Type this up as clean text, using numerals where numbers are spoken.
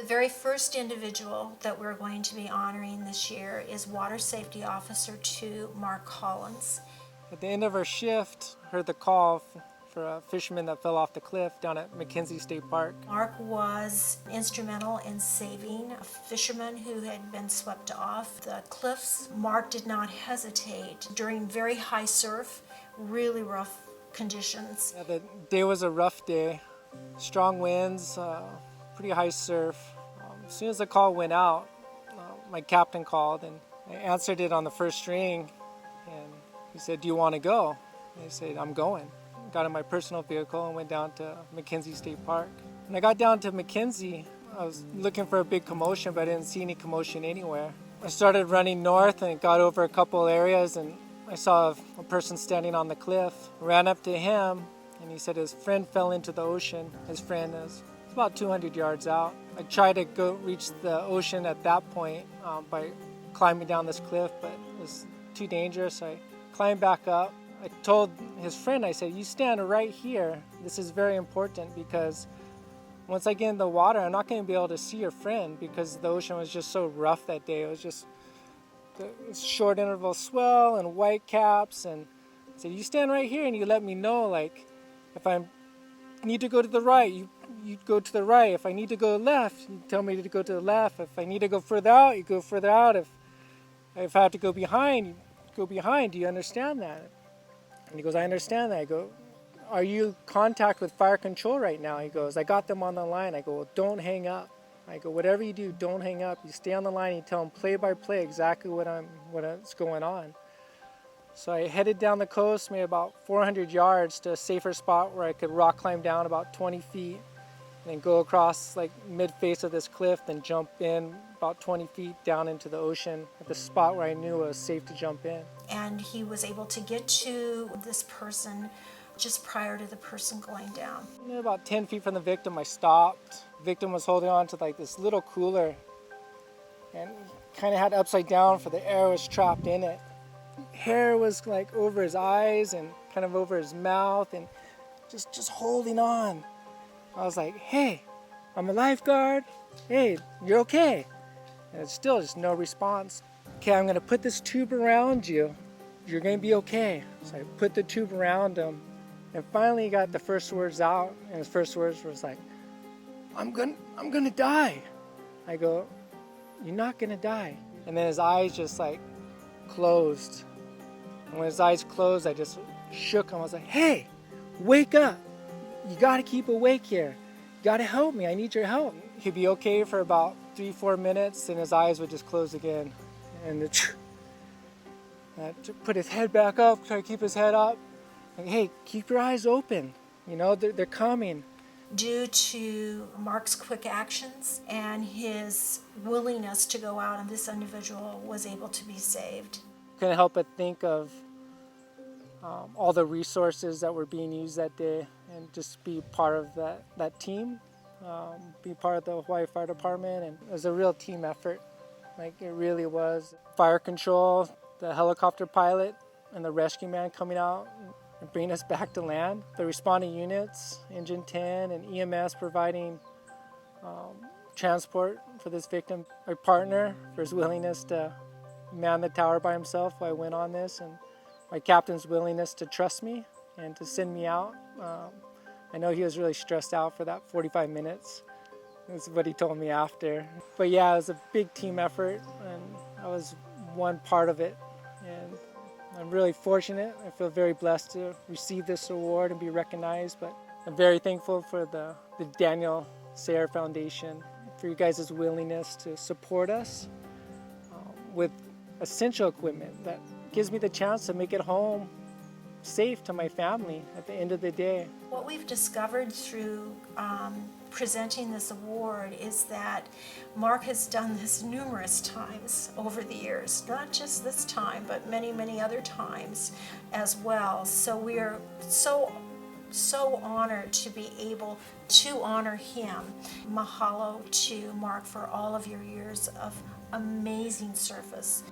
The very first individual that we're going to be honoring this year is Water Safety Officer 2, Mark Collins. At the end of our shift, heard the call for a fisherman that fell off the cliff down at McKenzie State Park. Mark was instrumental in saving a fisherman who had been swept off the cliffs. Mark did not hesitate during very high surf, really rough conditions. Yeah, the day was a rough day, strong winds, pretty high surf. As soon as the call went out, my captain called and I answered it on the first ring, and he said, "Do you want to go?" And I said, "I'm going." Got in my personal vehicle and went down to McKenzie State Park. When I got down to McKenzie, I was looking for a big commotion, but I didn't see any commotion anywhere. I started running north and got over a couple areas, and I saw a person standing on the cliff. Ran up to him, and he said his friend fell into the ocean. His friend is about 200 yards out. I tried to go reach the ocean at that point by climbing down this cliff, but it was too dangerous. I climbed back up. I told his friend, I said, "You stand right here. This is very important because once I get in the water, I'm not going to be able to see your friend because the ocean was just so rough that day. It was just the short interval swell and white caps." And I said, "You stand right here and you let me know, like, if I need to go to the right, you go to the right. If I need to go left, you tell me to go to the left. If I need to go further out, you go further out. If I have to go behind, you go behind. Do you understand that?" And he goes, "I understand that." I go, "Are you in contact with fire control right now?" He goes, "I got them on the line." I go, "Well, don't hang up." I go, "Whatever you do, don't hang up. You stay on the line and you tell them play by play exactly what's going on." So I headed down the coast, made about 400 yards to a safer spot where I could rock climb down about 20 feet and then go across like mid-face of this cliff, then jump in about 20 feet down into the ocean at the spot where I knew it was safe to jump in. And he was able to get to this person just prior to the person going down. About 10 feet from the victim, I stopped. The victim was holding on to like this little cooler and kind of had upside down for the air was trapped in it. Hair was like over his eyes and kind of over his mouth and just holding on. I was like, "Hey, I'm a lifeguard. Hey, you're okay." And it's still just no response. "Okay, I'm gonna put this tube around you. You're gonna be okay." So I put the tube around him, and finally he got the first words out, and his first words was like, I'm gonna die." I go, "You're not gonna die." And then his eyes just like closed. And when his eyes closed, I just shook him. I was like, "Hey, wake up. You gotta keep awake here. You gotta help me. I need your help." He'd be okay for about 3-4 minutes, and his eyes would just close again. And put his head back up, try to keep his head up. Like, "Hey, keep your eyes open. You know, they're coming." Due to Mark's quick actions and his willingness to go out, and this individual was able to be saved. Couldn't help but think of all the resources that were being used that day and just be part of that team, be part of the Hawaii Fire Department. And it was a real team effort. Like, it really was. Fire control, the helicopter pilot, and the rescue man coming out and bringing us back to land. The responding units, Engine 10 and EMS providing transport for this victim. My partner for his willingness to man the tower by himself while I went on this, and my captain's willingness to trust me and to send me out. I know he was really stressed out for that 45 minutes. That's what he told me after. But yeah, it was a big team effort, and I was one part of it. And I'm really fortunate. I feel very blessed to receive this award and be recognized. But I'm very thankful for the Daniel Sayre Foundation, for you guys' willingness to support us with essential equipment that gives me the chance to make it home safe to my family at the end of the day. What we've discovered through presenting this award is that Mark has done this numerous times over the years, not just this time, but many, many other times as well. So we are so honored to be able to honor him. Mahalo to Mark for all of your years of amazing service.